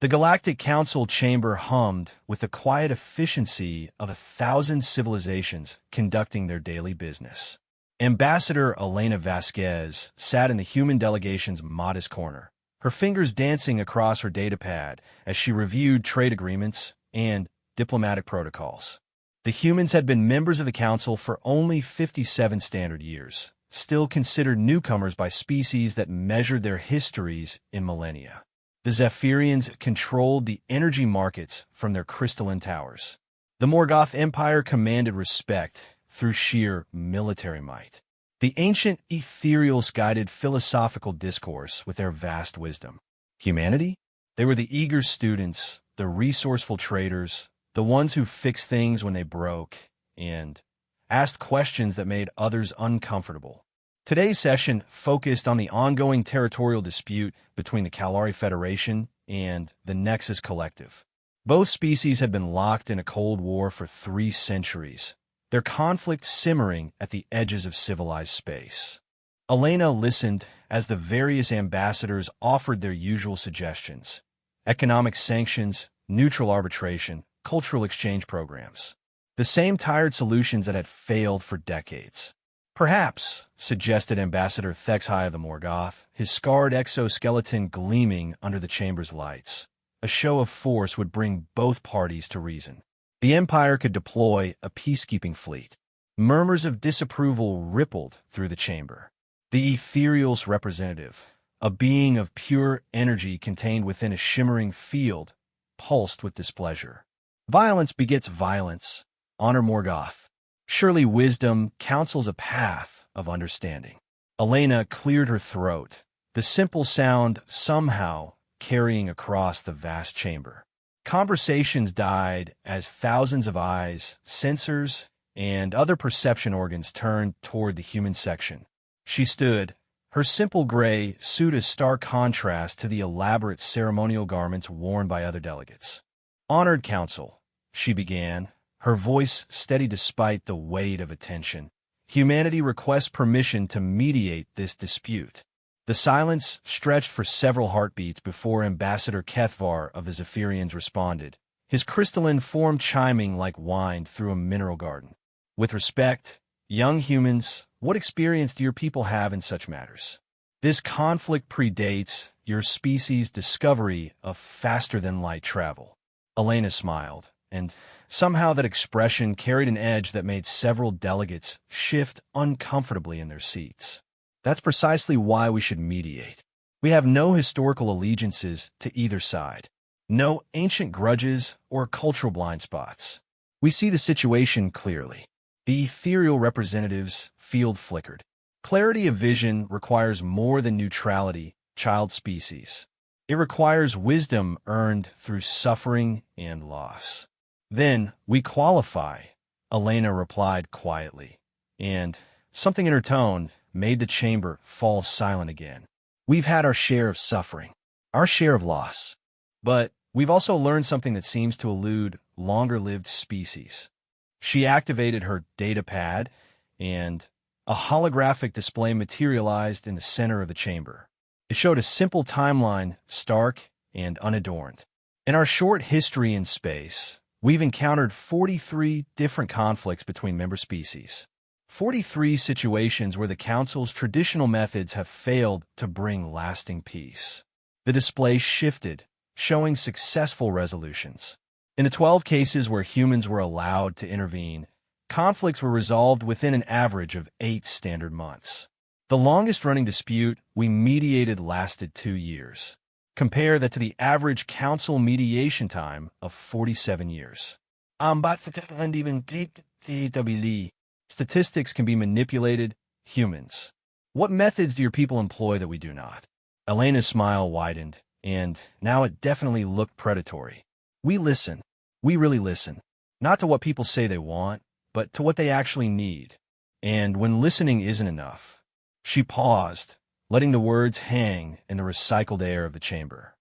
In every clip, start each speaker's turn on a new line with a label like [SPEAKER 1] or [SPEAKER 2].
[SPEAKER 1] The Galactic Council chamber hummed with the quiet efficiency of 1,000 civilizations conducting their daily business. Ambassador Elena Vasquez sat in the human delegation's modest corner, her fingers dancing across her datapad as she reviewed trade agreements and diplomatic protocols. The humans had been members of the Council for only 57 standard years, still considered newcomers by species that measured their histories in millennia. The Zephyrians controlled the energy markets from their crystalline towers. The Morgoth Empire commanded respect through sheer military might. The ancient ethereals guided philosophical discourse with their vast wisdom. Humanity? They were the eager students, the resourceful traders, the ones who fixed things when they broke, and asked questions that made others uncomfortable. Today's session focused on the ongoing territorial dispute between the Kalari Federation and the Nexus Collective. Both species had been locked in a Cold War for 3 centuries, their conflict simmering at the edges of civilized space. Elena listened as the various ambassadors offered their usual suggestions: economic sanctions, neutral arbitration, cultural exchange programs. The same tired solutions that had failed for decades. Perhaps, suggested Ambassador Thexhai of the Morgoth, his scarred exoskeleton gleaming under the chamber's lights, a show of force would bring both parties to reason. The Empire could deploy a peacekeeping fleet. Murmurs of disapproval rippled through the chamber. The Ethereal's representative, a being of pure energy contained within a shimmering field, pulsed with displeasure. Violence begets violence. Honor Morgoth. Surely wisdom counsels a path of understanding. Elena cleared her throat, the simple sound somehow carrying across the vast chamber. Conversations died as thousands of eyes, sensors, and other perception organs turned toward the human section. She stood, her simple gray suit a stark contrast to the elaborate ceremonial garments worn by other delegates. Honored Council, she began, her voice steady despite the weight of attention. Humanity requests permission to mediate this dispute. The silence stretched for several heartbeats before Ambassador Kethvar of the Zephyrians responded, his crystalline form chiming like wine through a mineral garden. With respect, young humans, what experience do your people have in such matters? This conflict predates your species' discovery of faster-than-light travel. Elena smiled, and somehow that expression carried an edge that made several delegates shift uncomfortably in their seats. That's precisely why we should mediate. We have no historical allegiances to either side, no ancient grudges or cultural blind spots. We see the situation clearly. The ethereal representative's field flickered. Clarity of vision requires more than neutrality, child species. It requires wisdom earned through suffering and loss. Then we qualify, Elena replied quietly, and something in her tone made the chamber fall silent again. We've had our share of suffering, our share of loss, but we've also learned something that seems to elude longer-lived species. She activated her datapad, and a holographic display materialized in the center of the chamber. It showed a simple timeline, stark and unadorned. In our short history in space, we've encountered 43 different conflicts between member species. 43 situations where the Council's traditional methods have failed to bring lasting peace. The display shifted, showing successful resolutions. In the 12 cases where humans were allowed to intervene, conflicts were resolved within an average of 8 standard months. The longest-running dispute we mediated lasted 2 years. Compare that to the average Council mediation time of 47 years. Statistics can be manipulated. Humans. What methods do your people employ that we do not? Elena's smile widened, and now it definitely looked predatory. We listen. We really listen. Not to what people say they want, but to what they actually need. And when listening isn't enough, she paused, letting the words hang in the recycled air of the chamber.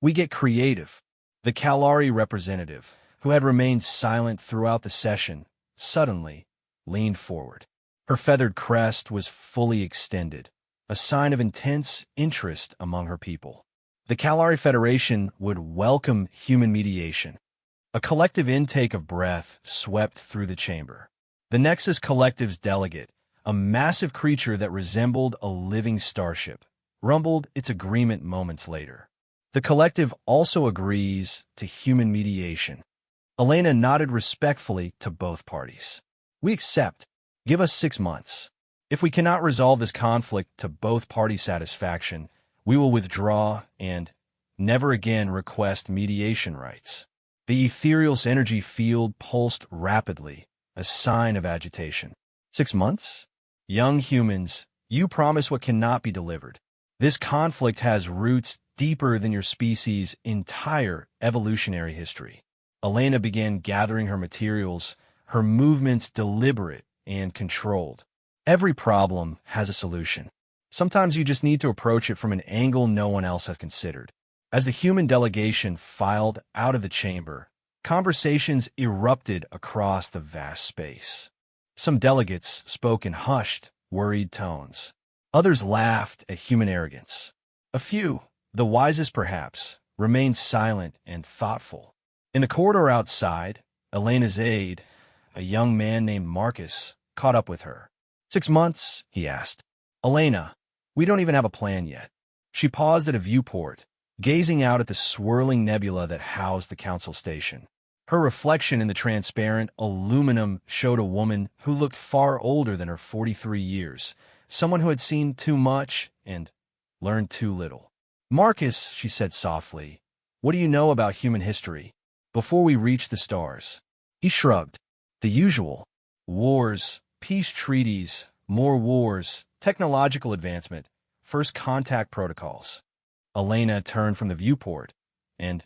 [SPEAKER 1] We get creative. The Kalari representative, who had remained silent throughout the session, suddenly leaned forward. Her feathered crest was fully extended, a sign of intense interest among her people. The Kalari Federation would welcome human mediation. A collective intake of breath swept through the chamber. The Nexus Collective's delegate, a massive creature that resembled a living starship, rumbled its agreement moments later. The collective also agrees to human mediation. Elena nodded respectfully to both parties. We accept. Give us 6 months. If we cannot resolve this conflict to both parties' satisfaction, we will withdraw and never again request mediation rights. The ethereal's energy field pulsed rapidly, a sign of agitation. 6 months? Young humans, you promise what cannot be delivered. This conflict has roots deeper than your species' entire evolutionary history. Elena began gathering her materials, her movements deliberate and controlled. Every problem has a solution. Sometimes you just need to approach it from an angle no one else has considered. As the human delegation filed out of the chamber, conversations erupted across the vast space. Some delegates spoke in hushed, worried tones. Others laughed at human arrogance. A few, the wisest perhaps, remained silent and thoughtful. In the corridor outside, Elena's aide, a young man named Marcus, caught up with her. 6 months? He asked. Elena, we don't even have a plan yet. She paused at a viewport, gazing out at the swirling nebula that housed the council station. Her reflection in the transparent aluminum showed a woman who looked far older than her 43 years, someone who had seen too much and learned too little. Marcus, she said softly, what do you know about human history before we reach the stars? He shrugged. The usual. Wars, peace treaties, more wars, technological advancement, first contact protocols. Elena turned from the viewport, and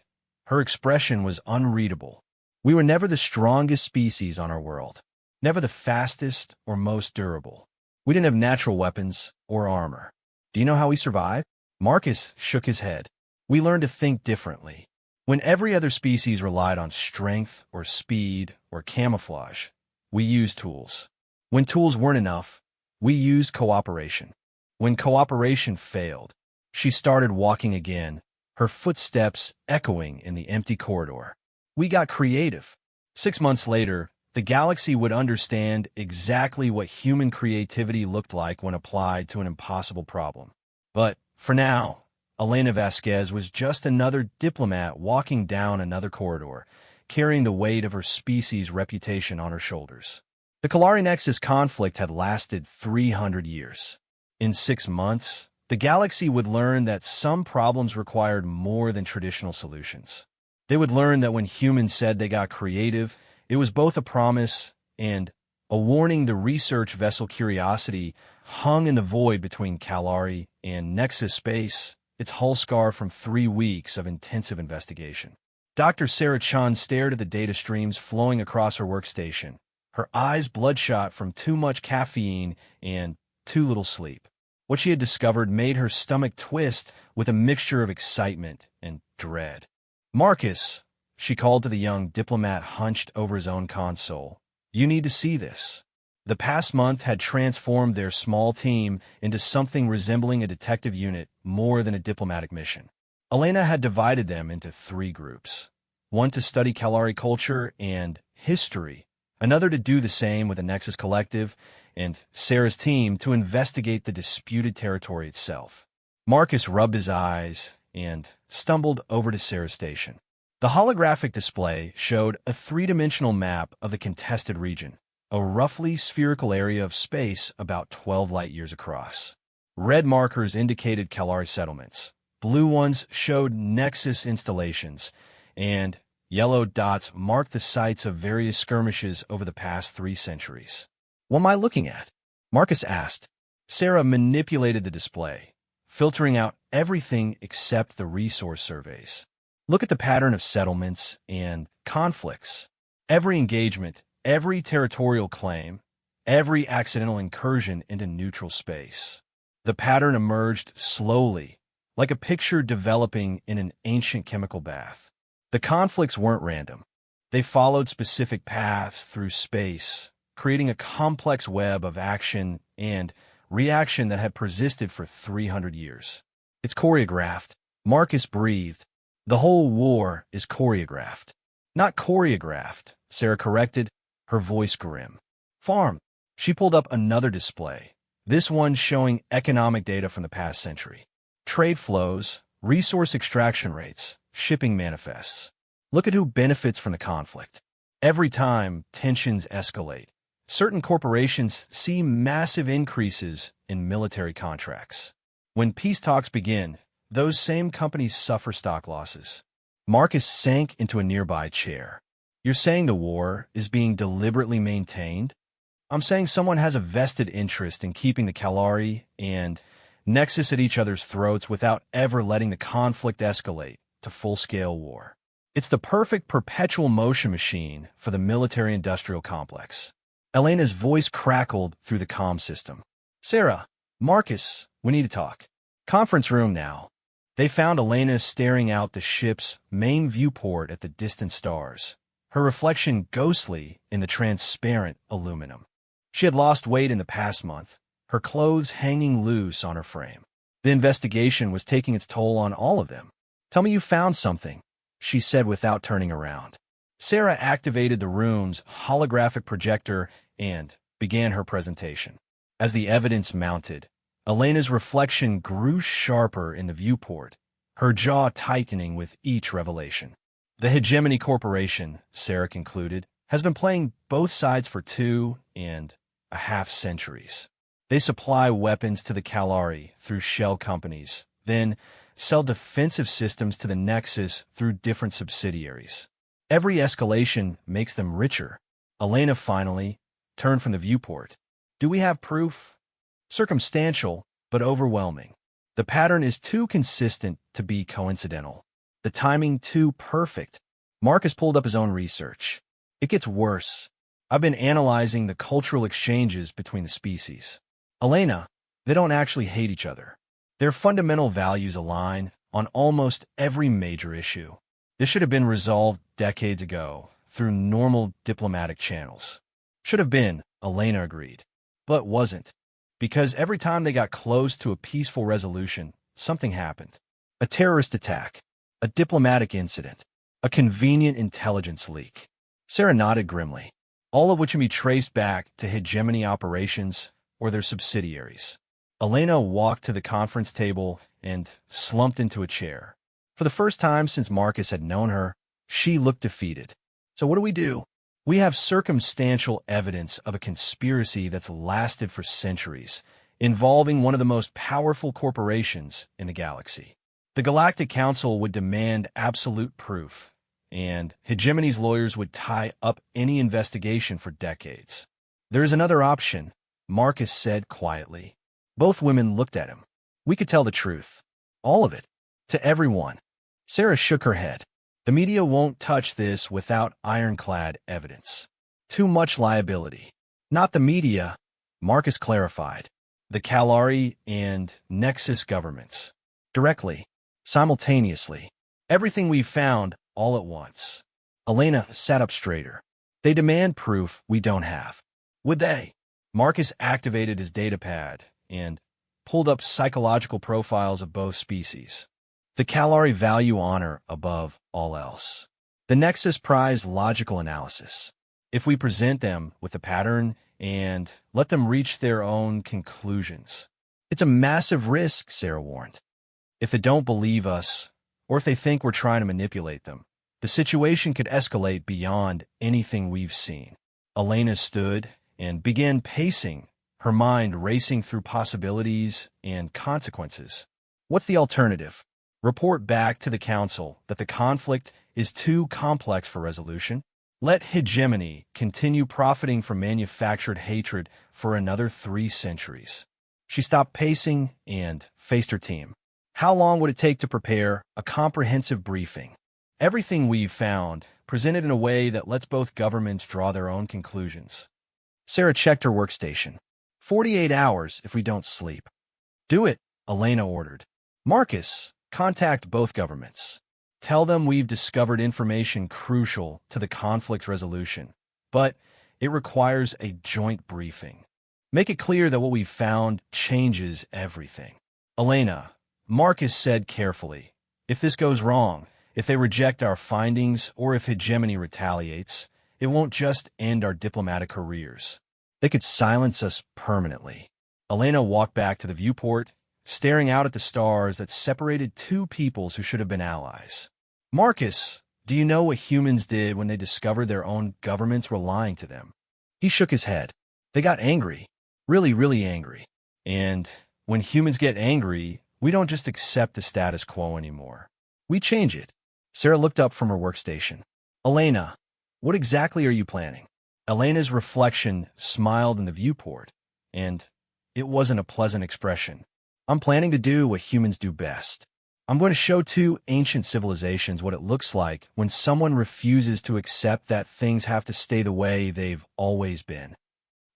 [SPEAKER 1] her expression was unreadable. We were never the strongest species on our world, never the fastest or most durable. We didn't have natural weapons or armor. Do you know how we survived? Marcus shook his head. We learned to think differently. When every other species relied on strength or speed or camouflage, we used tools. When tools weren't enough, we used cooperation. When cooperation failed, she started walking again, her footsteps echoing in the empty corridor. We got creative. 6 months later, the galaxy would understand exactly what human creativity looked like when applied to an impossible problem. But for now, Elena Vasquez was just another diplomat walking down another corridor, carrying the weight of her species' reputation on her shoulders. The Kalari Nexus conflict had lasted 300 years. In 6 months, the galaxy would learn that some problems required more than traditional solutions. They would learn that when humans said they got creative, it was both a promise and a warning. The research vessel Curiosity hung in the void between Kalari and Nexus space, its hull scarred from 3 weeks of intensive investigation. Dr. Sarah Chan stared at the data streams flowing across her workstation, her eyes bloodshot from too much caffeine and too little sleep. What she had discovered made her stomach twist with a mixture of excitement and dread. Marcus, she called to the young diplomat hunched over his own console. You need to see this. The past month had transformed their small team into something resembling a detective unit more than a diplomatic mission. Elena had divided them into 3 groups. One to study Kalari culture and history, another to do the same with the Nexus Collective, and Sarah's team to investigate the disputed territory itself. Marcus rubbed his eyes and stumbled over to Sarah's station. The holographic display showed a 3-dimensional map of the contested region, a roughly spherical area of space about 12 light-years across. Red markers indicated Kalari settlements, blue ones showed Nexus installations, and yellow dots marked the sites of various skirmishes over the past 3 centuries. What am I looking at? Marcus asked. Sarah manipulated the display, filtering out everything except the resource surveys. Look at the pattern of settlements and conflicts. Every engagement, every territorial claim, every accidental incursion into neutral space. The pattern emerged slowly, like a picture developing in an ancient chemical bath. The conflicts weren't random. They followed specific paths through space, creating a complex web of action and reaction that had persisted for 300 years. It's choreographed, Marcus breathed. The whole war is choreographed. Not choreographed, Sarah corrected, her voice grim. Farm. She pulled up another display, this one showing economic data from the past century. Trade flows, resource extraction rates, shipping manifests. Look at who benefits from the conflict. Every time tensions escalate, certain corporations see massive increases in military contracts. When peace talks begin, those same companies suffer stock losses. Marcus sank into a nearby chair. You're saying the war is being deliberately maintained? I'm saying someone has a vested interest in keeping the Kalari and Nexus at each other's throats without ever letting the conflict escalate to full-scale war. It's the perfect perpetual motion machine for the military-industrial complex. Elena's voice crackled through the comm system. Sarah, Marcus, we need to talk. Conference room now. They found Elena staring out the ship's main viewport at the distant stars, her reflection ghostly in the transparent aluminum. She had lost weight in the past month, her clothes hanging loose on her frame. The investigation was taking its toll on all of them. Tell me you found something, she said without turning around. Sarah activated the room's holographic projector and began her presentation. As the evidence mounted, Elena's reflection grew sharper in the viewport, her jaw tightening with each revelation. The Hegemony Corporation, Sarah concluded, has been playing both sides for 2.5 centuries. They supply weapons to the Kalari through shell companies, then sell defensive systems to the Nexus through different subsidiaries. Every escalation makes them richer. Elena finally turned from the viewport. Do we have proof? Circumstantial, but overwhelming. The pattern is too consistent to be coincidental. The timing too perfect. Marcus pulled up his own research. It gets worse. I've been analyzing the cultural exchanges between the species. Elena, they don't actually hate each other. Their fundamental values align on almost every major issue. This should have been resolved decades ago through normal diplomatic channels. Should have been, Elena agreed. But wasn't. Because every time they got close to a peaceful resolution, something happened. A terrorist attack, a diplomatic incident, a convenient intelligence leak. Sarah nodded grimly, all of which can be traced back to hegemony operations or their subsidiaries. Elena walked to the conference table and slumped into a chair. For the first time since Marcus had known her, she looked defeated. So what do? We have circumstantial evidence of a conspiracy that's lasted for centuries, involving one of the most powerful corporations in the galaxy. The Galactic Council would demand absolute proof, and Hegemony's lawyers would tie up any investigation for decades. There is another option, Marcus said quietly. Both women looked at him. We could tell the truth. All of it. To everyone. Sarah shook her head. The media won't touch this without ironclad evidence. Too much liability. Not the media, Marcus clarified. The Kalari and Nexus governments. Directly. Simultaneously. Everything we've found, all at once. Elena sat up straighter. They demand proof we don't have. Would they? Marcus activated his datapad and pulled up psychological profiles of both species. The Kalari value honor above all else. The Nexus prize logical analysis. If we present them with a pattern and let them reach their own conclusions. It's a massive risk, Sarah warned. If they don't believe us, or if they think we're trying to manipulate them, the situation could escalate beyond anything we've seen. Elena stood and began pacing, her mind racing through possibilities and consequences. What's the alternative? Report back to the Council that the conflict is too complex for resolution. Let Hegemony continue profiting from manufactured hatred for another 3 centuries. She stopped pacing and faced her team. How long would it take to prepare a comprehensive briefing? Everything we've found, presented in a way that lets both governments draw their own conclusions. Sarah checked her workstation. 48 hours if we don't sleep. Do it, Elena ordered. Marcus, contact both governments. Tell them we've discovered information crucial to the conflict resolution, but it requires a joint briefing. Make it clear that what we've found changes everything. Elena, Marcus said carefully, If this goes wrong, if they reject our findings, or if hegemony retaliates, it won't just end our diplomatic careers. They could silence us permanently. Elena walked back to the viewport, staring out at the stars that separated two peoples who should have been allies. Marcus, do you know what humans did when they discovered their own governments were lying to them? He shook his head. They got angry. Really, really angry. And when humans get angry, we don't just accept the status quo anymore. We change it. Sarah looked up from her workstation. Elena, what exactly are you planning? Elena's reflection smiled in the viewport, and it wasn't a pleasant expression. I'm planning to do what humans do best. I'm going to show two ancient civilizations what it looks like when someone refuses to accept that things have to stay the way they've always been.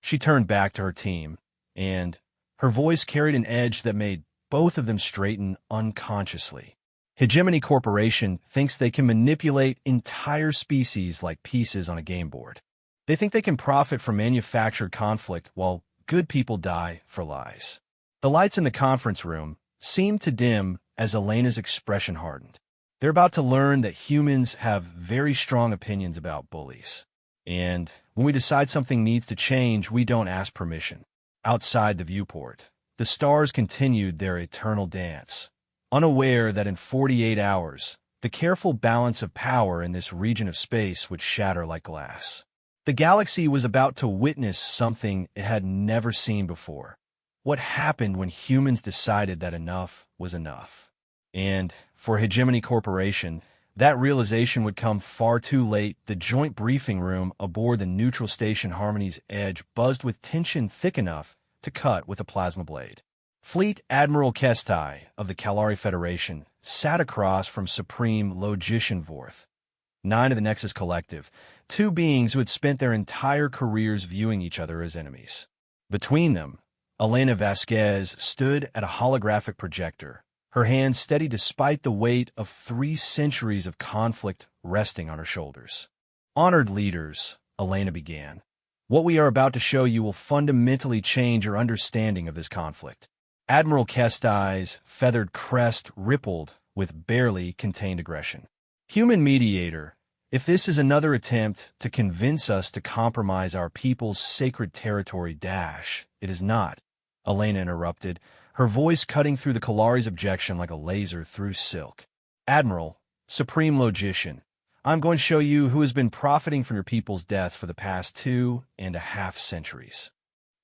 [SPEAKER 1] She turned back to her team, and her voice carried an edge that made both of them straighten unconsciously. Hegemony Corporation thinks they can manipulate entire species like pieces on a game board. They think they can profit from manufactured conflict while good people die for lies. The lights in the conference room seemed to dim as Elena's expression hardened. They're about to learn that humans have very strong opinions about bullies. And when we decide something needs to change, we don't ask permission. Outside the viewport, the stars continued their eternal dance, unaware that in 48 hours, the careful balance of power in this region of space would shatter like glass. The galaxy was about to witness something it had never seen before. What happened when humans decided that enough was enough? And for Hegemony Corporation, that realization would come far too late. The joint briefing room aboard the neutral station Harmony's Edge buzzed with tension thick enough to cut with a plasma blade. Fleet Admiral Kestai of the Kalari Federation sat across from Supreme Logician Vorth, 9 of the Nexus Collective, two beings who had spent their entire careers viewing each other as enemies. Between them, Elena Vasquez stood at a holographic projector, her hands steady despite the weight of 3 centuries of conflict resting on her shoulders. Honored leaders, Elena began, what we are about to show you will fundamentally change your understanding of this conflict. Admiral Kestai's feathered crest rippled with barely contained aggression. Human mediator, if this is another attempt to convince us to compromise our people's sacred territory, it is not, Elena interrupted, her voice cutting through the Kalari's objection like a laser through silk. Admiral, Supreme Logician, I'm going to show you who has been profiting from your people's death for the past 2.5 centuries.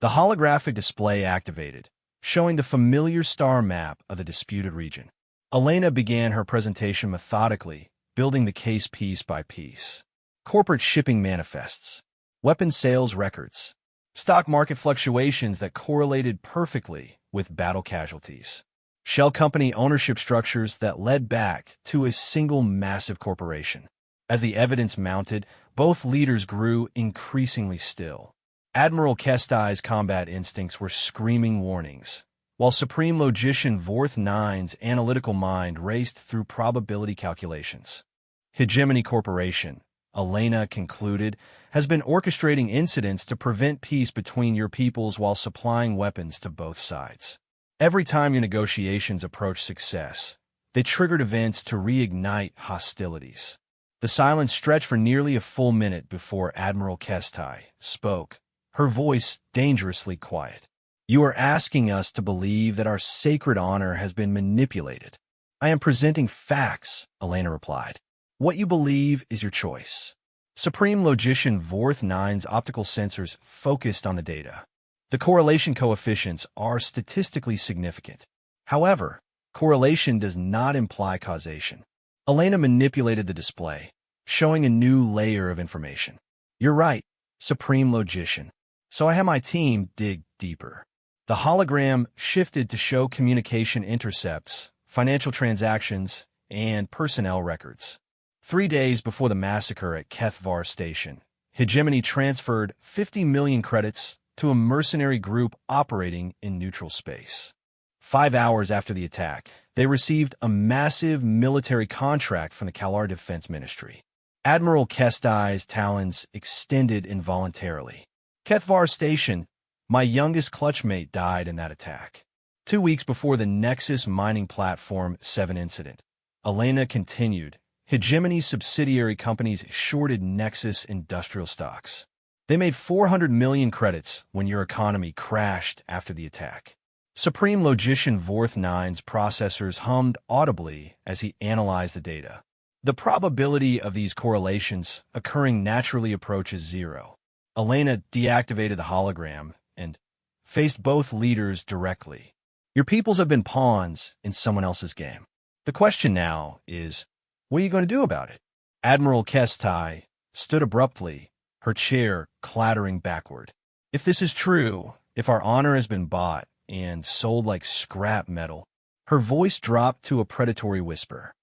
[SPEAKER 1] The holographic display activated, showing the familiar star map of the disputed region. Elena began her presentation methodically, building the case piece by piece. Corporate shipping manifests, weapons sales records, stock market fluctuations that correlated perfectly with battle casualties, shell company ownership structures that led back to a single massive corporation. As the evidence mounted, both leaders grew increasingly still. Admiral Kestai's combat instincts were screaming warnings, while Supreme Logician Vorth 9's analytical mind raced through probability calculations. Hegemony Corporation, Elena concluded, has been orchestrating incidents to prevent peace between your peoples while supplying weapons to both sides. Every time your negotiations approached success, they triggered events to reignite hostilities. The silence stretched for nearly a full minute before Admiral Kestai spoke, her voice dangerously quiet. You are asking us to believe that our sacred honor has been manipulated. I am presenting facts, Elena replied. What you believe is your choice. Supreme Logician Vorth 9's optical sensors focused on the data. The correlation coefficients are statistically significant. However, correlation does not imply causation. Elena manipulated the display, showing a new layer of information. You're right, Supreme Logician. So I had my team dig deeper. The hologram shifted to show communication intercepts, financial transactions, and personnel records. 3 days before the massacre at Kethvar Station, Hegemony transferred 50 million credits to a mercenary group operating in neutral space. 5 hours after the attack, they received a massive military contract from the Kalar Defense Ministry. Admiral Kestai's talons extended involuntarily. Kethvar Station, my youngest clutchmate, died in that attack. 2 weeks before the Nexus mining platform 7 incident, Elena continued. Hegemony's subsidiary companies shorted Nexus industrial stocks. They made 400 million credits when your economy crashed after the attack. Supreme Logician Vorth 9's processors hummed audibly as he analyzed the data. The probability of these correlations occurring naturally approaches zero. Elena deactivated the hologram and faced both leaders directly. Your peoples have been pawns in someone else's game. The question now is, what are you going to do about it? Admiral Kestai stood abruptly, her chair clattering backward. If this is true, if our honor has been bought and sold like scrap metal, her voice dropped to a predatory whisper.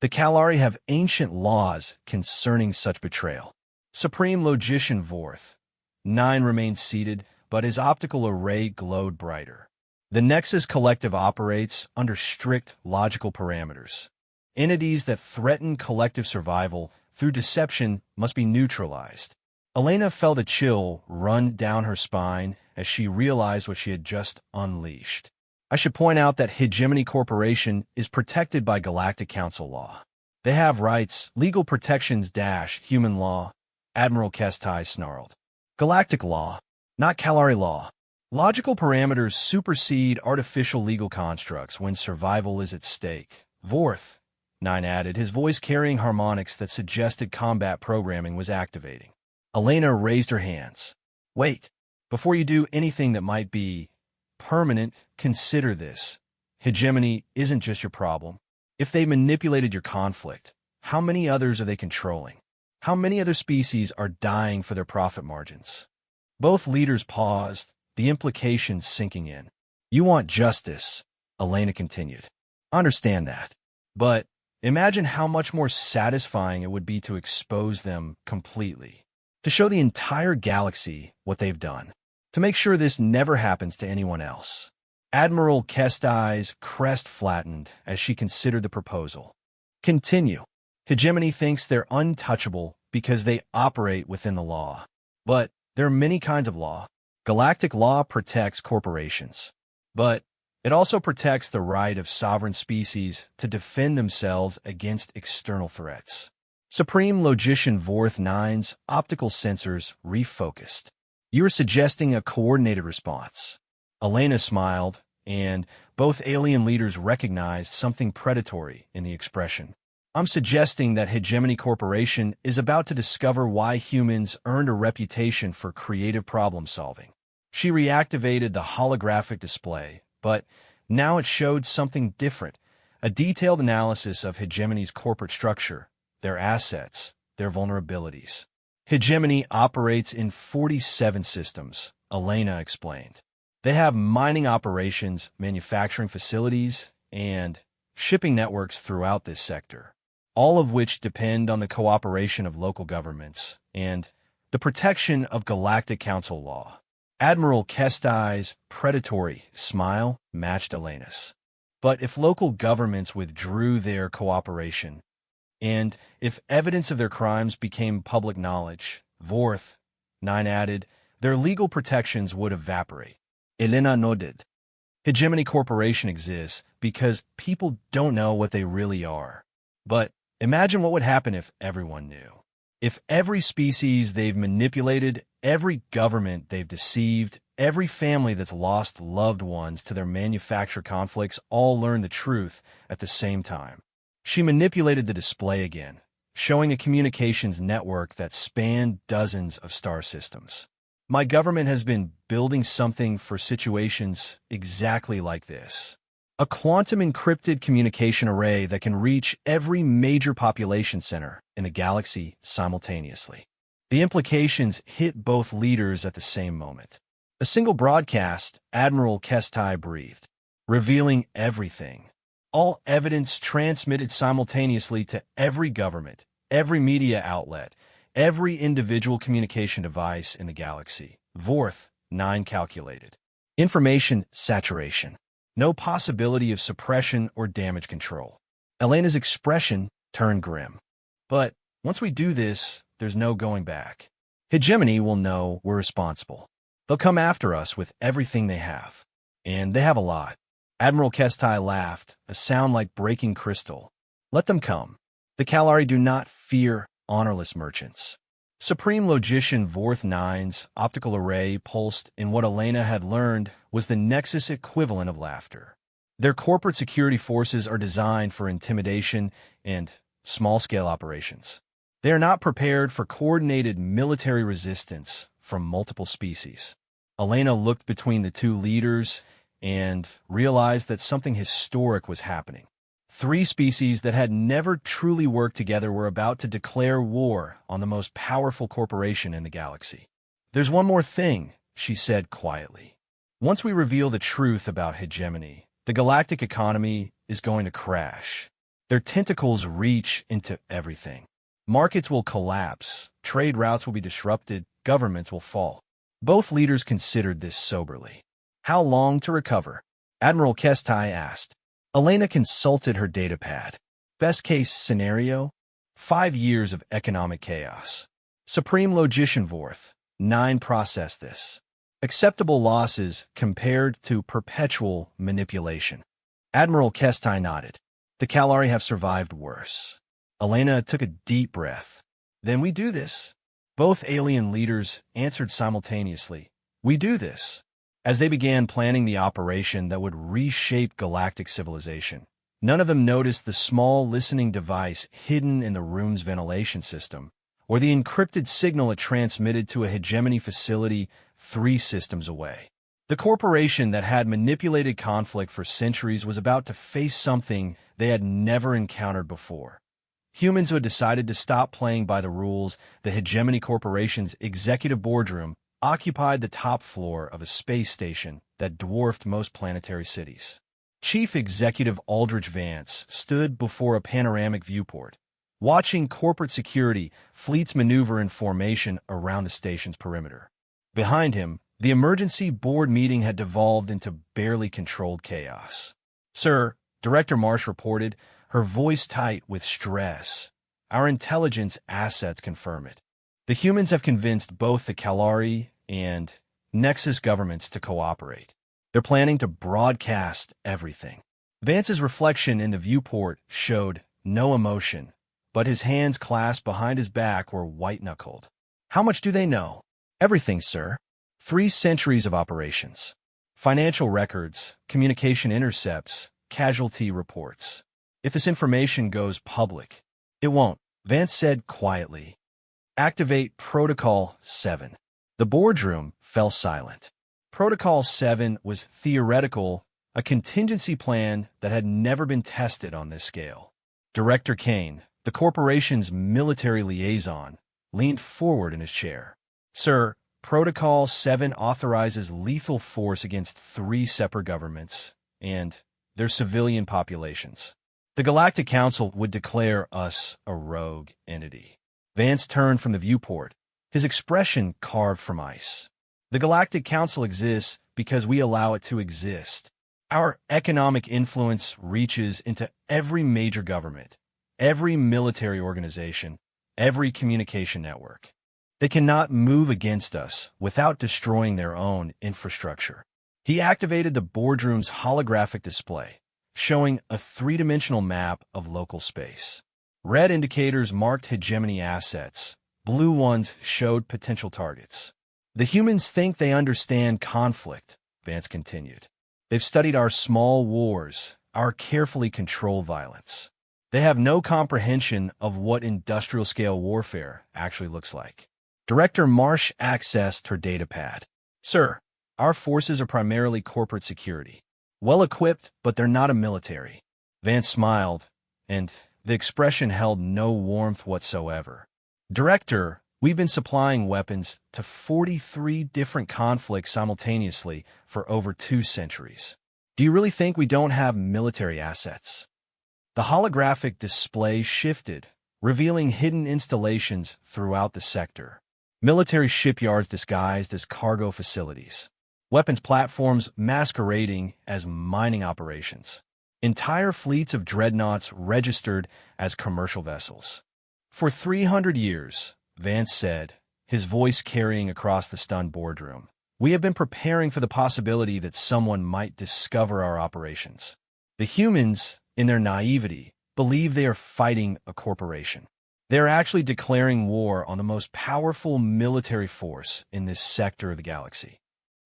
[SPEAKER 1] The Kalari have ancient laws concerning such betrayal. Supreme Logician Vorth 9 remained seated, but his optical array glowed brighter. The Nexus Collective operates under strict logical parameters. Entities that threaten collective survival through deception must be neutralized. Elena felt a chill run down her spine as she realized what she had just unleashed. I should point out that Hegemony Corporation is protected by Galactic Council law. They have rights, legal protections - human law, Admiral Kestai snarled. Galactic law, not Kalari law. Logical parameters supersede artificial legal constructs when survival is at stake. Vorth 9 added, his voice carrying harmonics that suggested combat programming was activating. Elena raised her hands. Wait, before you do anything that might be permanent, consider this. Hegemony isn't just your problem. If they manipulated your conflict, how many others are they controlling? How many other species are dying for their profit margins? Both leaders paused, the implications sinking in. You want justice, Elena continued. I understand that. But imagine how much more satisfying it would be to expose them completely. To show the entire galaxy what they've done. To make sure this never happens to anyone else. Admiral Kestai's crest flattened as she considered the proposal. Continue. Hegemony thinks they're untouchable because they operate within the law. But there are many kinds of law. Galactic law protects corporations. But it also protects the right of sovereign species to defend themselves against external threats. Supreme Logician Vorth 9's optical sensors refocused. You are suggesting a coordinated response. Elena smiled, and both alien leaders recognized something predatory in the expression. I'm suggesting that Hegemony Corporation is about to discover why humans earned a reputation for creative problem-solving. She reactivated the holographic display, but now it showed something different, a detailed analysis of Hegemony's corporate structure, their assets, their vulnerabilities. Hegemony operates in 47 systems, Elena explained. They have mining operations, manufacturing facilities, and shipping networks throughout this sector, all of which depend on the cooperation of local governments and the protection of Galactic Council law. Admiral Kestai's predatory smile matched Elena's. But if local governments withdrew their cooperation, and if evidence of their crimes became public knowledge, Vorth 9 added, their legal protections would evaporate. Elena nodded. Hegemony Corporation exists because people don't know what they really are. But imagine what would happen if everyone knew. If every species they've manipulated, every government they've deceived, every family that's lost loved ones to their manufactured conflicts all learned the truth at the same time. She manipulated the display again, showing a communications network that spanned dozens of star systems. My government has been building something for situations exactly like this. A quantum-encrypted communication array that can reach every major population center in the galaxy simultaneously. The implications hit both leaders at the same moment. A single broadcast, Admiral Kestai breathed, revealing everything. All evidence transmitted simultaneously to every government, every media outlet, every individual communication device in the galaxy. Vorth 9 calculated. Information saturation. No possibility of suppression or damage control. Elena's expression turned grim. But once we do this, there's no going back. Hegemony will know we're responsible. They'll come after us with everything they have. And they have a lot. Admiral Kestai laughed, a sound like breaking crystal. Let them come. The Kalari do not fear honorless merchants. Supreme Logician Vorth Nine's optical array pulsed in what Elena had learned was the Nexus equivalent of laughter. Their corporate security forces are designed for intimidation and small-scale operations. They are not prepared for coordinated military resistance from multiple species. Elena looked between the two leaders and realized that something historic was happening. Three species that had never truly worked together were about to declare war on the most powerful corporation in the galaxy. "There's one more thing," she said quietly. "Once we reveal the truth about hegemony, the galactic economy is going to crash. Their tentacles reach into everything. Markets will collapse, trade routes will be disrupted, governments will fall." Both leaders considered this soberly. "How long to recover?" Admiral Kestai asked. Elena consulted her datapad. Best case scenario? 5 years of economic chaos. Supreme Logician Vorth 9 processed this. Acceptable losses compared to perpetual manipulation. Admiral Kestai nodded. The Kalari have survived worse. Elena took a deep breath. "Then we do this." Both alien leaders answered simultaneously. "We do this." As they began planning the operation that would reshape galactic civilization, none of them noticed the small listening device hidden in the room's ventilation system, or the encrypted signal it transmitted to a hegemony facility 3 systems away. The corporation that had manipulated conflict for centuries was about to face something they had never encountered before. Humans who had decided to stop playing by the rules, the Hegemony Corporation's executive boardroom occupied the top floor of a space station that dwarfed most planetary cities. Chief Executive Aldrich Vance stood before a panoramic viewport, watching corporate security fleets maneuver in formation around the station's perimeter. Behind him, the emergency board meeting had devolved into barely controlled chaos. "Sir," Director Marsh reported, her voice tight with stress, "our intelligence assets confirm it. The humans have convinced both the Kalari and Nexus governments to cooperate. They're planning to broadcast everything." Vance's reflection in the viewport showed no emotion, but his hands clasped behind his back were white-knuckled. "How much do they know?" "Everything, sir. 3 centuries of operations. Financial records, communication intercepts, casualty reports. If this information goes public, it won't," Vance said quietly. "Activate Protocol 7. The boardroom fell silent. Protocol 7 was theoretical, a contingency plan that had never been tested on this scale. Director Kane, the corporation's military liaison, leaned forward in his chair. "Sir, Protocol 7 authorizes lethal force against 3 separate governments and their civilian populations. The Galactic Council would declare us a rogue entity." Vance turned from the viewport, his expression carved from ice. "The Galactic Council exists because we allow it to exist. Our economic influence reaches into every major government, every military organization, every communication network. They cannot move against us without destroying their own infrastructure." He activated the boardroom's holographic display, showing a 3-dimensional map of local space. Red indicators marked hegemony assets. Blue ones showed potential targets. "The humans think they understand conflict," Vance continued. "They've studied our small wars, our carefully controlled violence. They have no comprehension of what industrial-scale warfare actually looks like." Director Marsh accessed her datapad. "Sir, our forces are primarily corporate security. Well-equipped, but they're not a military." Vance smiled, and the expression held no warmth whatsoever. "Director, we've been supplying weapons to 43 different conflicts simultaneously for over 2 centuries. Do you really think we don't have military assets?" The holographic display shifted, revealing hidden installations throughout the sector. Military shipyards disguised as cargo facilities. Weapons platforms masquerading as mining operations. Entire fleets of dreadnoughts registered as commercial vessels. "For 300 years, Vance said, his voice carrying across the stunned boardroom, "we have been preparing for the possibility that someone might discover our operations. The humans, in their naivety, believe they are fighting a corporation. They are actually declaring war on the most powerful military force in this sector of the galaxy.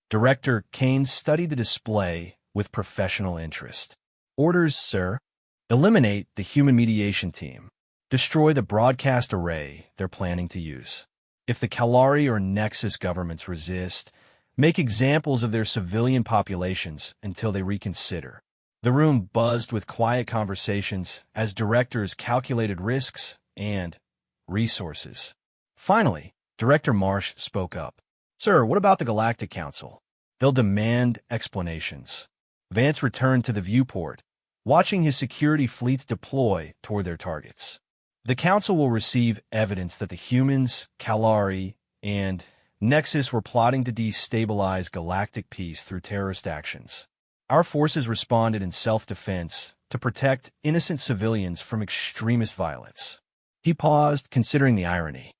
[SPEAKER 1] Director Kane studied the display with professional interest. Orders, sir. Eliminate the human mediation team. Destroy the broadcast array they're planning to use. If the Kalari or Nexus governments resist, make examples of their civilian populations until they reconsider. The room buzzed with quiet conversations as directors calculated risks and resources. Finally, Director Marsh spoke up. Sir, what about the Galactic Council? They'll demand explanations. Vance returned to the viewport, watching his security fleets deploy toward their targets. The Council will receive evidence that the humans, Kalari, and Nexus were plotting to destabilize galactic peace through terrorist actions. Our forces responded in self-defense to protect innocent civilians from extremist violence. He paused, considering the irony.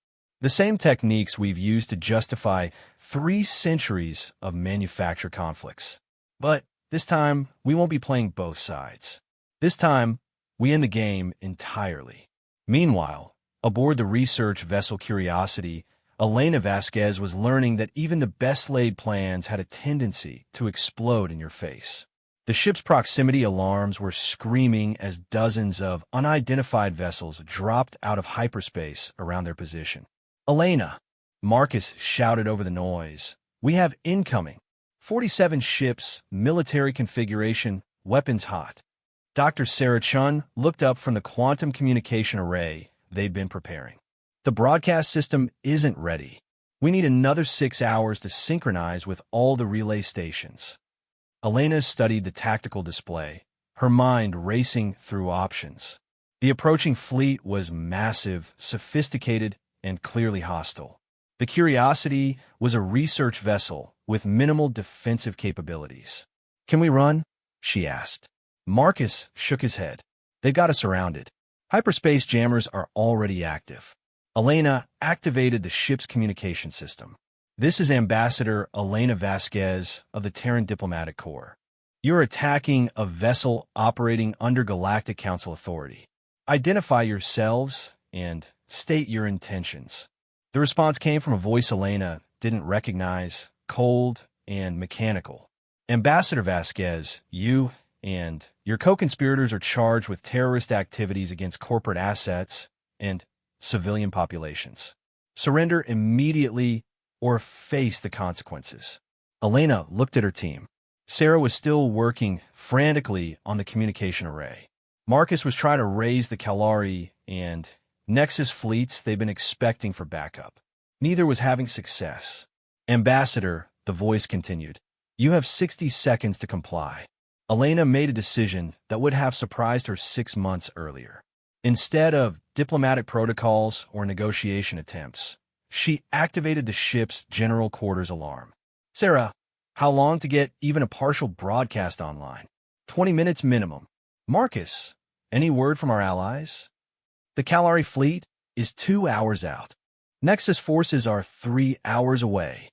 [SPEAKER 1] The same techniques we've used to justify 3 centuries of manufactured conflicts. But this time, we won't be playing both sides. This time, we end the game entirely. Meanwhile, aboard the research vessel Curiosity, Elena Vasquez was learning that even the best-laid plans had a tendency to explode in your face. The ship's proximity alarms were screaming as dozens of unidentified vessels dropped out of hyperspace around their position. Elena, Marcus shouted over the noise. We have incoming. 47 ships, military configuration, weapons hot. Dr. Sarah Chun looked up from the quantum communication array they'd been preparing. The broadcast system isn't ready. We need another 6 hours to synchronize with all the relay stations. Elena studied the tactical display, her mind racing through options. The approaching fleet was massive, sophisticated, and clearly hostile. The Curiosity was a research vessel with minimal defensive capabilities. Can we run? She asked. Marcus shook his head. They've got us surrounded. Hyperspace jammers are already active. Elena activated the ship's communication system. This is Ambassador Elena Vasquez of the Terran Diplomatic Corps. You're attacking a vessel operating under Galactic Council authority. Identify yourselves and state your intentions. The response came from a voice Elena didn't recognize, cold and mechanical. Ambassador Vasquez, you and your co-conspirators are charged with terrorist activities against corporate assets and civilian populations. Surrender immediately or face the consequences. Elena looked at her team. Sarah was still working frantically on the communication array. Marcus was trying to raise the Kalari and Nexus fleets they'd been expecting for backup. Neither was having success. Ambassador, the voice continued, you have 60 seconds to comply. Elena made a decision that would have surprised her 6 months earlier. Instead of diplomatic protocols or negotiation attempts, she activated the ship's general quarters alarm. Sarah, how long to get even a partial broadcast online? 20 minutes minimum. Marcus, any word from our allies? The Kalari fleet is 2 hours out. Nexus forces are 3 hours away.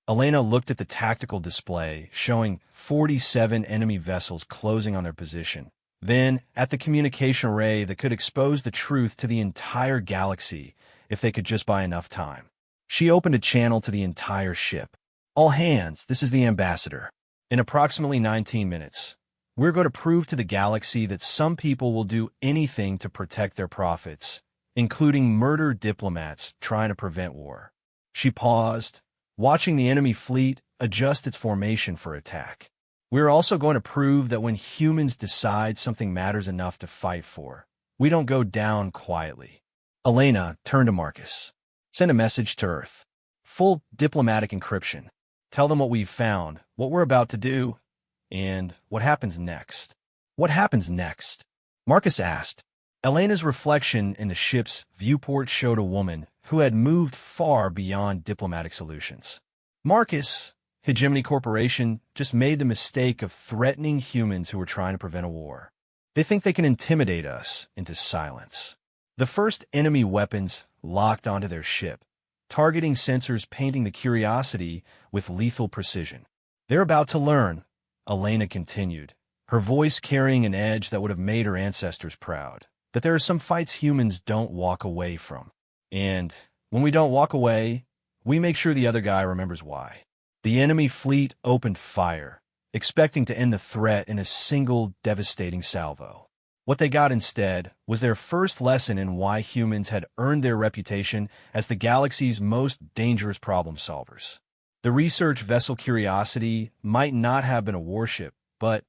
[SPEAKER 1] Elena looked at the tactical display, showing 47 enemy vessels closing on their position. Then, at the communication array that could expose the truth to the entire galaxy if they could just buy enough time. She opened a channel to the entire ship. All hands, this is the Ambassador. In approximately 19 minutes, we're going to prove to the galaxy that some people will do anything to protect their profits, including murder diplomats trying to prevent war. She paused, watching the enemy fleet adjust its formation for attack. We're also going to prove that when humans decide something matters enough to fight for, we don't go down quietly. Elena turned to Marcus. Send a message to Earth. Full diplomatic encryption. Tell them what we've found, what we're about to do, and what happens next. What happens next? Marcus asked. Elena's reflection in the ship's viewport showed a woman who had moved far beyond diplomatic solutions. Marcus, Hegemony Corporation, just made the mistake of threatening humans who were trying to prevent a war. They think they can intimidate us into silence. The first enemy weapons locked onto their ship, targeting sensors painting the Curiosity with lethal precision. They're about to learn, Elena continued, her voice carrying an edge that would have made her ancestors proud. that there are some fights humans don't walk away from. And when we don't walk away, we make sure the other guy remembers why. The enemy fleet opened fire, expecting to end the threat in a single devastating salvo. What they got instead was their first lesson in why humans had earned their reputation as the galaxy's most dangerous problem solvers. The research vessel Curiosity might not have been a warship, but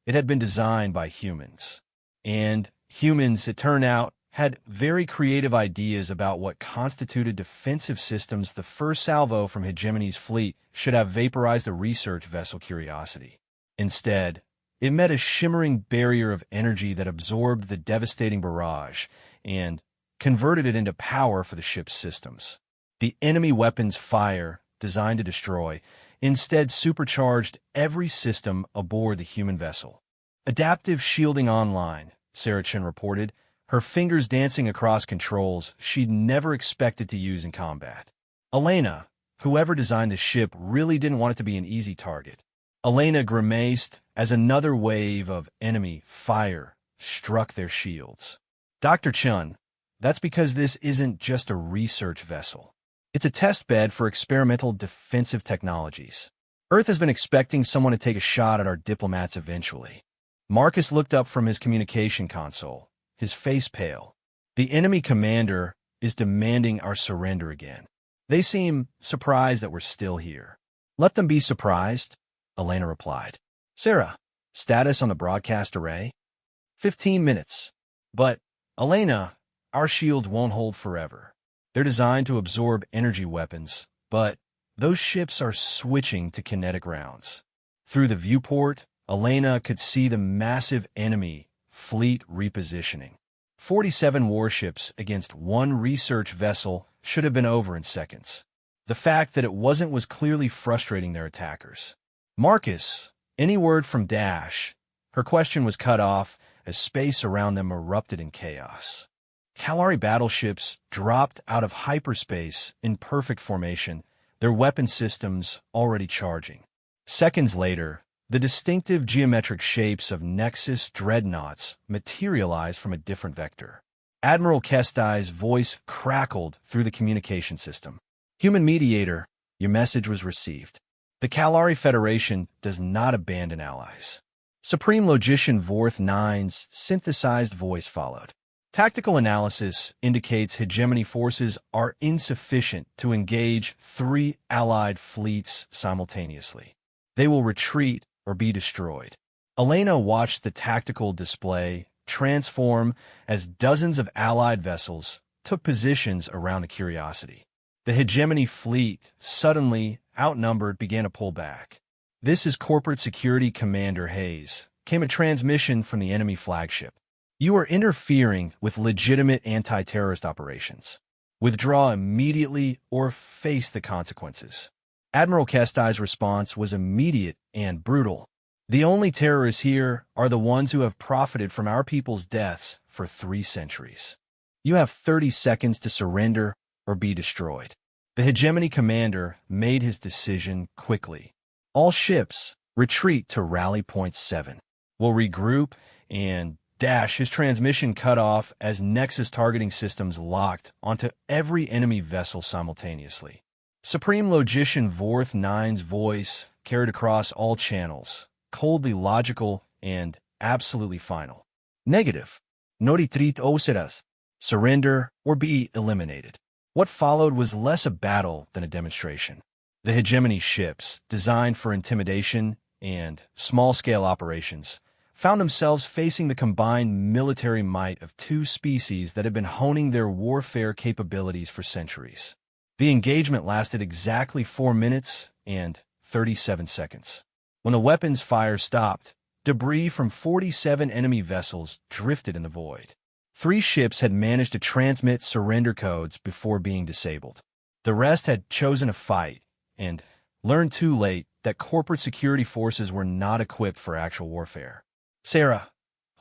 [SPEAKER 1] it had been designed by humans. And humans, it turned out, had very creative ideas about what constituted defensive systems. The first salvo from Hegemony's fleet should have vaporized the research vessel Curiosity. Instead, it met a shimmering barrier of energy that absorbed the devastating barrage and converted it into power for the ship's systems. The enemy weapons fire, designed to destroy, instead supercharged every system aboard the human vessel. Adaptive shielding online, Sarah Chen reported, her fingers dancing across controls she'd never expected to use in combat. Elena, whoever designed the ship, really didn't want it to be an easy target. Elena grimaced as another wave of enemy fire struck their shields. Dr. Chun, that's because this isn't just a research vessel. It's a test bed for experimental defensive technologies. Earth has been expecting someone to take a shot at our diplomats eventually. Marcus looked up from his communication console, his face pale. The enemy commander is demanding our surrender again. They seem surprised that we're still here. Let them be surprised, Elena replied. Sarah, status on the broadcast array? 15 minutes. But, Elena, our shields won't hold forever. They're designed to absorb energy weapons, but those ships are switching to kinetic rounds. Through the viewport, Elena could see the massive enemy fleet repositioning. 47 warships against one research vessel should have been over in seconds. The fact that it wasn't was clearly frustrating their attackers. Marcus, any word from Dash? Her question was cut off as space around them erupted in chaos. Kalari battleships dropped out of hyperspace in perfect formation, their weapon systems already charging. Seconds later, the distinctive geometric shapes of Nexus dreadnoughts materialized from a different vector. Admiral Kestai's voice crackled through the communication system. Human mediator, your message was received. The Kalari Federation does not abandon allies. Supreme Logician Vorth 9's synthesized voice followed. Tactical analysis indicates hegemony forces are insufficient to engage 3 allied fleets simultaneously. They will retreat or be destroyed. Elena watched the tactical display transform as dozens of allied vessels took positions around the Curiosity. The hegemony fleet, suddenly outnumbered, began to pull back. This is Corporate Security Commander Hayes, came a transmission from the enemy flagship. You are interfering with legitimate anti-terrorist operations. Withdraw immediately or face the consequences. Admiral Kestai's response was immediate and brutal. The only terrorists here are the ones who have profited from our people's deaths for 3 centuries. You have 30 seconds to surrender or be destroyed. The hegemony commander made his decision quickly. All ships retreat to Rally Point 7. We'll regroup and Dash, his transmission cut off as Nexus targeting systems locked onto every enemy vessel simultaneously. Supreme Logician Vorth 9's voice carried across all channels, coldly logical and absolutely final. Negative. No retreat oseras. Surrender or be eliminated. What followed was less a battle than a demonstration. The hegemony ships, designed for intimidation and small-scale operations, found themselves facing the combined military might of 2 species that had been honing their warfare capabilities for centuries. The engagement lasted exactly 4 minutes and 37 seconds. When the weapons fire stopped, debris from 47 enemy vessels drifted in the void. 3 ships had managed to transmit surrender codes before being disabled. The rest had chosen to fight and learned too late that corporate security forces were not equipped for actual warfare. Sarah,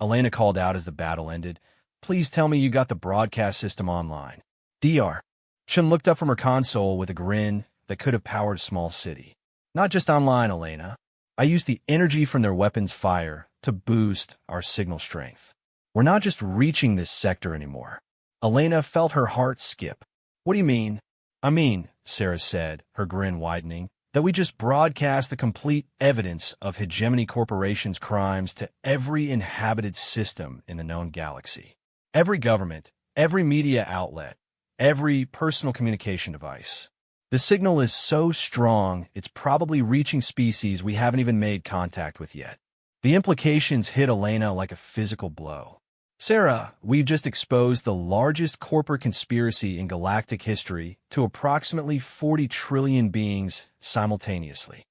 [SPEAKER 1] Elena called out as the battle ended, please tell me you got the broadcast system online. DR. Chun looked up from her console with a grin that could have powered a small city. Not just online, Elena. I used the energy from their weapons fire to boost our signal strength. We're not just reaching this sector anymore. Elena felt her heart skip. What do you mean? I mean, Sarah said, her grin widening, that we just broadcast the complete evidence of Hegemony Corporation's crimes to every inhabited system in the known galaxy. Every government, every media outlet, every personal communication device. The signal is so strong, it's probably reaching species we haven't even made contact with yet. The implications hit Elena like a physical blow. Sarah, we've just exposed the largest corporate conspiracy in galactic history to approximately 40 trillion beings simultaneously.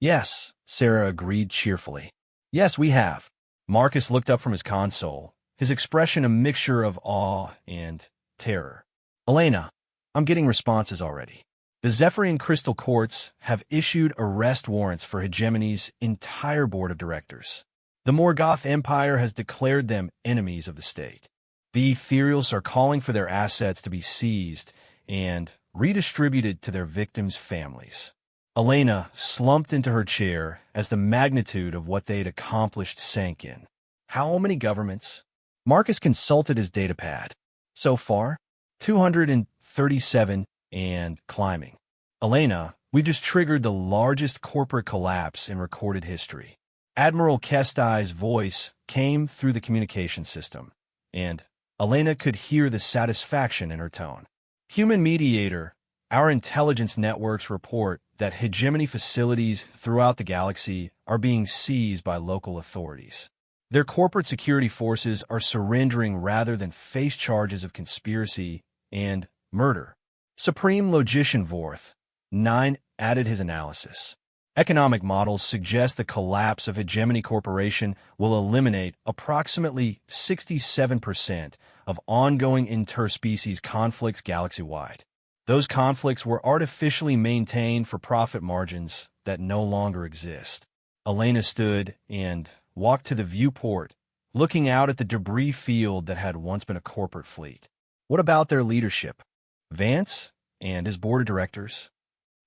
[SPEAKER 1] Yes, Sarah agreed cheerfully. Yes, we have. Marcus looked up from his console, his expression a mixture of awe and terror. Elena, I'm getting responses already. The Zephyrian Crystal Courts have issued arrest warrants for Hegemony's entire board of directors. The Morgoth Empire has declared them enemies of the state. The Ethereals are calling for their assets to be seized and redistributed to their victims' families. Elena slumped into her chair as the magnitude of what they'd accomplished sank in. How many governments? Marcus consulted his datapad. So far, 237 and climbing. Elena, we just triggered the largest corporate collapse in recorded history. Admiral Kestai's voice came through the communication system, and Elena could hear the satisfaction in her tone. Human mediator, our intelligence networks report that hegemony facilities throughout the galaxy are being seized by local authorities. Their corporate security forces are surrendering rather than face charges of conspiracy and murder. Supreme Logician Vorth, 9, added his analysis. Economic models suggest the collapse of Hegemony Corporation will eliminate approximately 67% of ongoing interspecies conflicts galaxy-wide. Those conflicts were artificially maintained for profit margins that no longer exist. Elena stood and walked to the viewport, looking out at the debris field that had once been a corporate fleet. What about their leadership? Vance and his board of directors?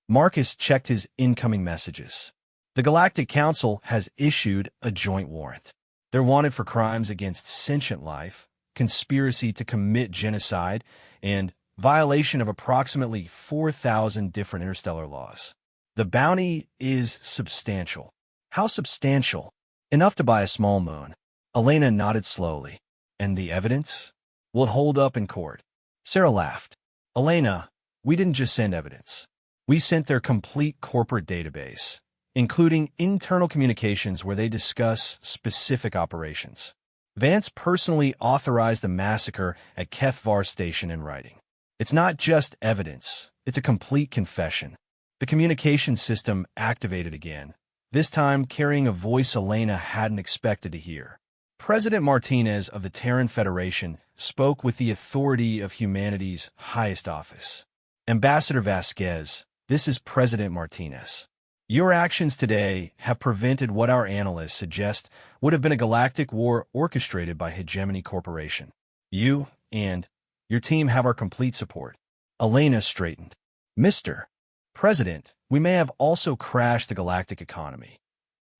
[SPEAKER 1] Marcus checked his incoming messages. The Galactic Council has issued a joint warrant. They're wanted for crimes against sentient life, conspiracy to commit genocide, and violation of approximately 4,000 different interstellar laws. The bounty is substantial. How substantial? Enough to buy a small moon. Elena nodded slowly. And the evidence? Will it hold up in court? Sarah laughed. Elena, we didn't just send evidence. We sent their complete corporate database, including internal communications where they discuss specific operations. Vance personally authorized the massacre at Kethvar Station in writing. It's not just evidence, it's a complete confession. The communication system activated again, this time carrying a voice Elena hadn't expected to hear. President Martinez of the Terran Federation spoke with the authority of humanity's highest office. Ambassador Vasquez, this is President Martinez. Your actions today have prevented what our analysts suggest would have been a galactic war orchestrated by Hegemony Corporation. You and your team have our complete support. Elena straightened. Mr. President, we may have also crashed the galactic economy.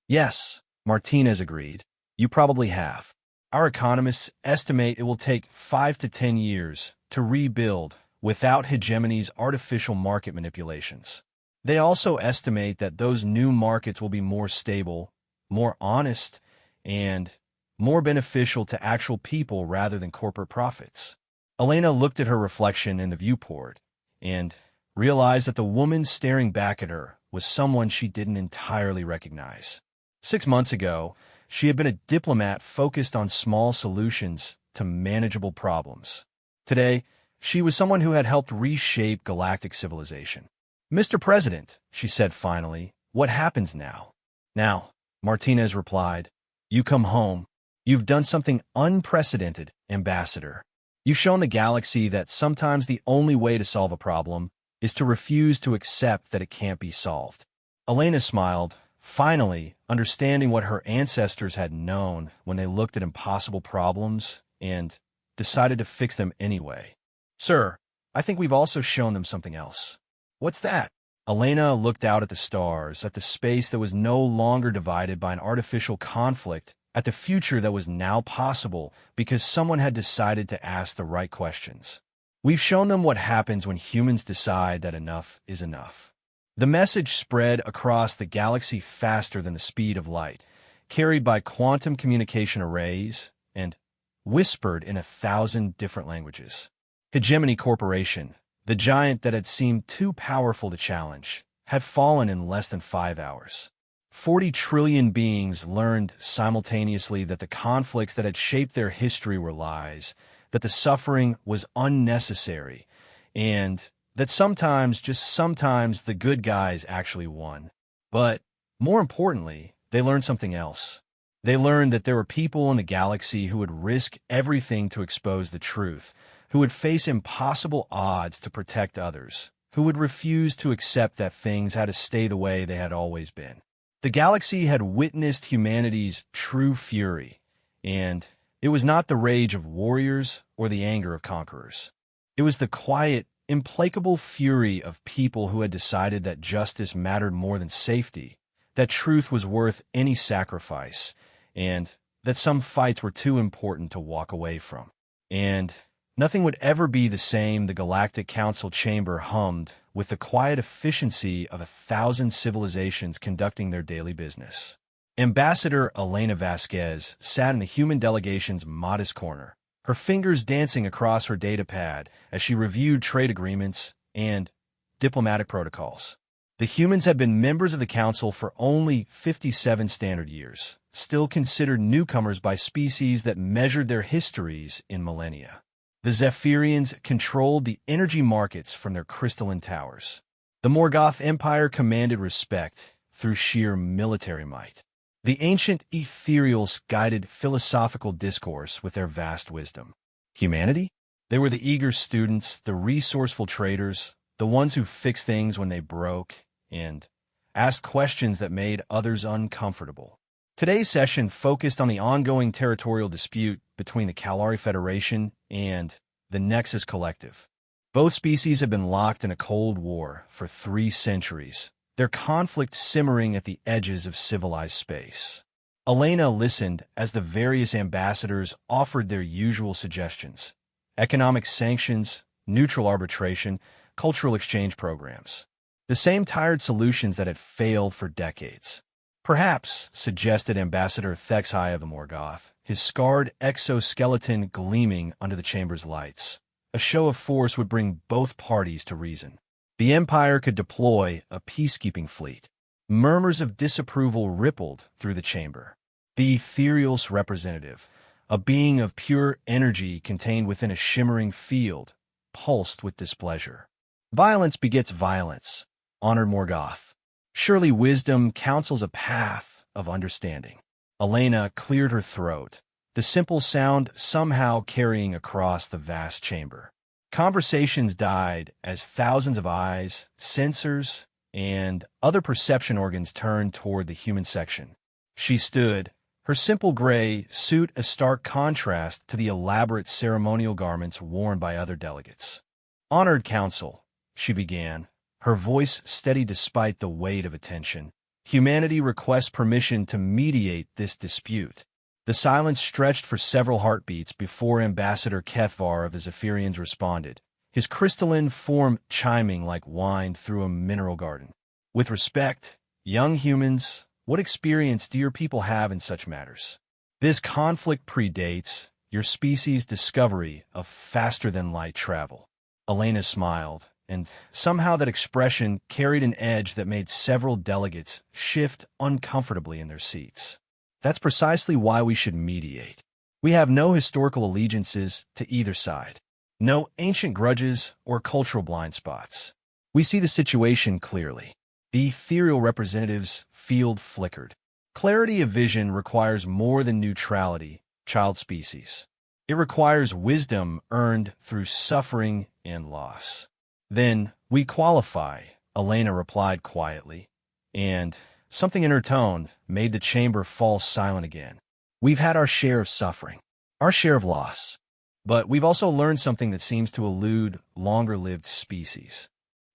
[SPEAKER 1] Yes, Martinez agreed. You probably have. Our economists estimate it will take 5 to 10 years to rebuild without Hegemony's artificial market manipulations. They also estimate that those new markets will be more stable, more honest, and more beneficial to actual people rather than corporate profits. Elena looked at her reflection in the viewport and realized that the woman staring back at her was someone she didn't entirely recognize. 6 months ago, she had been a diplomat focused on small solutions to manageable problems. Today, she was someone who had helped reshape galactic civilization. Mr. President, she said finally, what happens now? Now, Martinez replied, you come home. You've done something unprecedented, Ambassador. You've shown the galaxy that sometimes the only way to solve a problem is to refuse to accept that it can't be solved. Elena smiled, finally understanding what her ancestors had known when they looked at impossible problems and decided to fix them anyway. Sir, I think we've also shown them something else. What's that? Elena looked out at the stars, at the space that was no longer divided by an artificial conflict at the future that was now possible because someone had decided to ask the right questions. We've shown them what happens when humans decide that enough is enough. The message spread across the galaxy faster than the speed of light, carried by quantum communication arrays and whispered in 1,000 different languages. Hegemony Corporation, the giant that had seemed too powerful to challenge, had fallen in less than 5 hours. 40 trillion beings learned simultaneously that the conflicts that had shaped their history were lies, that the suffering was unnecessary, and that sometimes, just sometimes, the good guys actually won. But, more importantly, they learned something else. They learned that there were people in the galaxy who would risk everything to expose the truth, who would face impossible odds to protect others, who would refuse to accept that things had to stay the way they had always been. The galaxy had witnessed humanity's true fury, and it was not the rage of warriors or the anger of conquerors. It was the quiet, implacable fury of people who had decided that justice mattered more than safety, that truth was worth any sacrifice, and that some fights were too important to walk away from. And nothing would ever be the same. The Galactic Council chamber hummed with the quiet efficiency of 1,000 civilizations conducting their daily business. Ambassador Elena Vasquez sat in the human delegation's modest corner, her fingers dancing across her datapad as she reviewed trade agreements and diplomatic protocols. The humans had been members of the Council for only 57 standard years, still considered newcomers by species that measured their histories in millennia. The Zephyrians controlled the energy markets from their crystalline towers. The Morgoth Empire commanded respect through sheer military might. The ancient ethereals guided philosophical discourse with their vast wisdom. Humanity? They were the eager students, the resourceful traders, the ones who fixed things when they broke, and asked questions that made others uncomfortable. Today's session focused on the ongoing territorial dispute between the Kalari Federation and the Nexus Collective. Both species have been locked in a Cold War for 3 centuries, their conflict simmering at the edges of civilized space. Elena listened as the various ambassadors offered their usual suggestions: economic sanctions, neutral arbitration, cultural exchange programs. The same tired solutions that had failed for decades. Perhaps, suggested Ambassador Thexai of the Morgoth, his scarred exoskeleton gleaming under the chamber's lights, a show of force would bring both parties to reason. The Empire could deploy a peacekeeping fleet. Murmurs of disapproval rippled through the chamber. The Ethereal's representative, a being of pure energy contained within a shimmering field, pulsed with displeasure. Violence begets violence, honored Morgoth. Surely wisdom counsels a path of understanding. Elena cleared her throat, the simple sound somehow carrying across the vast chamber. Conversations died as thousands of eyes, sensors, and other perception organs turned toward the human section. She stood, her simple gray suit a stark contrast to the elaborate ceremonial garments worn by other delegates. "Honored Council," she began, her voice steady despite the weight of attention. "Humanity requests permission to mediate this dispute." The silence stretched for several heartbeats before Ambassador Kethvar of the Zephyrians responded, his crystalline form chiming like wine through a mineral garden. "With respect, young humans, what experience do your people have in such matters? This conflict predates your species' discovery of faster-than-light travel." Elena smiled, and somehow that expression carried an edge that made several delegates shift uncomfortably in their seats. "That's precisely why we should mediate. We have no historical allegiances to either side, no ancient grudges or cultural blind spots. We see the situation clearly." The ethereal representative's field flickered. "Clarity of vision requires more than neutrality, child species. It requires wisdom earned through suffering and loss." "Then we qualify," Elena replied quietly, and something in her tone made the chamber fall silent again. "We've had our share of suffering, our share of loss, but we've also learned something that seems to elude longer-lived species."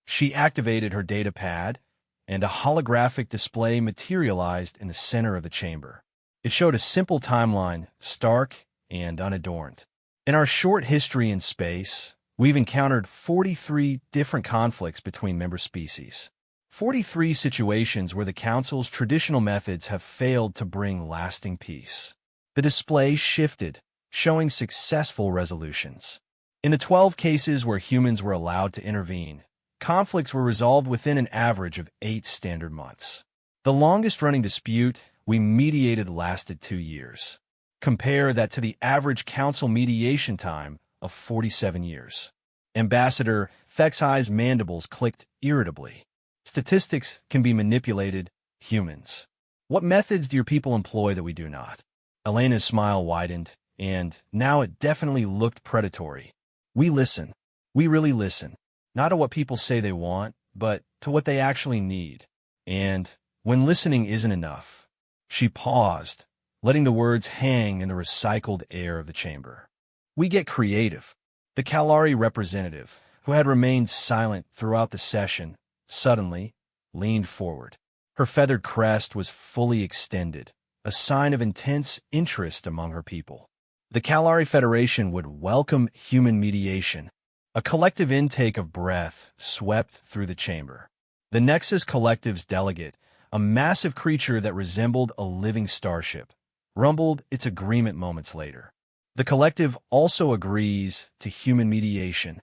[SPEAKER 1] She activated her data pad, and a holographic display materialized in the center of the chamber. It showed a simple timeline, stark and unadorned. In our short history in space, we've encountered 43 different conflicts between member species. 43 situations where the Council's traditional methods have failed to bring lasting peace. The display shifted, showing successful resolutions. In the 12 cases where humans were allowed to intervene, conflicts were resolved within an average of 8 standard months. The longest-running dispute we mediated lasted 2 years. Compare that to the average Council mediation time of 47 years. Ambassador Fexhi's mandibles clicked irritably. Statistics can be manipulated. Humans. What methods do your people employ that we do not? Elena's smile widened, and now it definitely looked predatory. We listen. We really listen. Not to what people say they want, but to what they actually need. And when listening isn't enough, she paused, letting the words hang in the recycled air of the chamber. We get creative. The Kalari representative, who had remained silent throughout the session, suddenly leaned forward. Her feathered crest was fully extended, a sign of intense interest among her people. The Kalari Federation would welcome human mediation. A collective intake of breath swept through the chamber. The Nexus Collective's delegate, a massive creature that resembled a living starship, rumbled its agreement moments later. The collective also agrees to human mediation.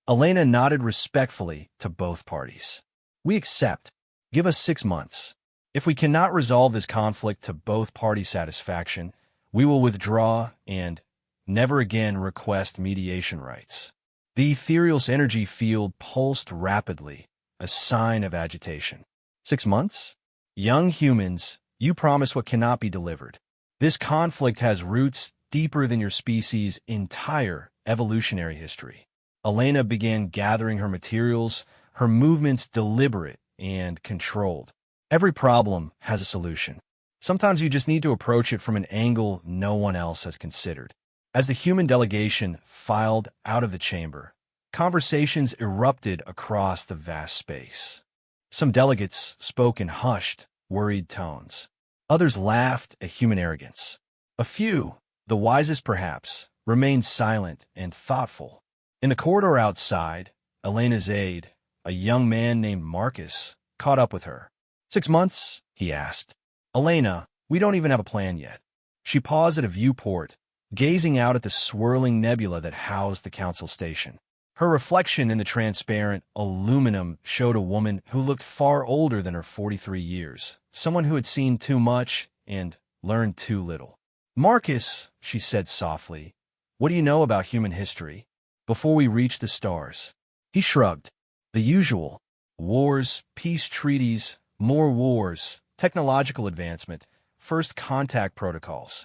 [SPEAKER 1] Elena nodded respectfully to both parties. We accept. Give us 6 months. If we cannot resolve this conflict to both parties' satisfaction, we will withdraw and never again request mediation rights. The ethereal's energy field pulsed rapidly, a sign of agitation. 6 months? Young humans, you promise what cannot be delivered. This conflict has roots deeper than your species' entire evolutionary history. Elena began gathering her materials, her movements deliberate and controlled. Every problem has a solution. Sometimes you just need to approach it from an angle no one else has considered. As the human delegation filed out of the chamber, conversations erupted across the vast space. Some delegates spoke in hushed, worried tones. Others laughed at human arrogance. A few, the wisest perhaps, remained silent and thoughtful. In the corridor outside, Elena's aide, a young man named Marcus, caught up with her. 6 months? He asked. Elena, we don't even have a plan yet. She paused at a viewport, gazing out at the swirling nebula that housed the council station. Her reflection in the transparent aluminum showed a woman who looked far older than her 43 years, someone who had seen too much and learned too little. Marcus, she said softly, what do you know about human history? Before we reach the stars. He shrugged. The usual. Wars, peace treaties, more wars, technological advancement, first contact protocols.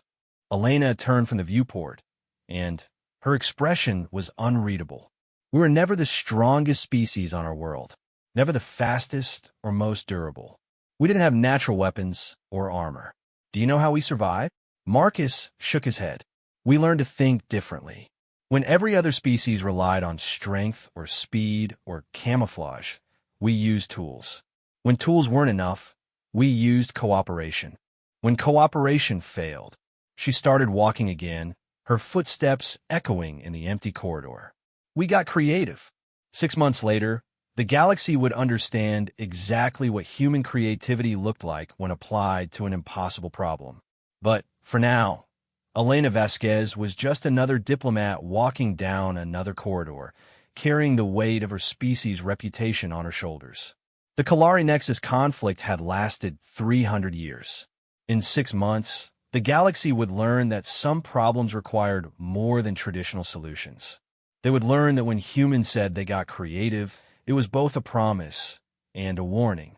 [SPEAKER 1] Elena turned from the viewport, and her expression was unreadable. We were never the strongest species on our world, never the fastest or most durable. We didn't have natural weapons or armor. Do you know how we survived? Marcus shook his head. We learned to think differently. When every other species relied on strength or speed or camouflage, we used tools. When tools weren't enough, we used cooperation. When cooperation failed, she started walking again, her footsteps echoing in the empty corridor. We got creative. 6 months later, the galaxy would understand exactly what human creativity looked like when applied to an impossible problem. But, for now, Elena Vasquez was just another diplomat walking down another corridor, carrying the weight of her species' reputation on her shoulders. The Kalari Nexus conflict had lasted 300 years. In 6 months, the galaxy would learn that some problems required more than traditional solutions. They would learn that when humans said they got creative, it was both a promise and a warning.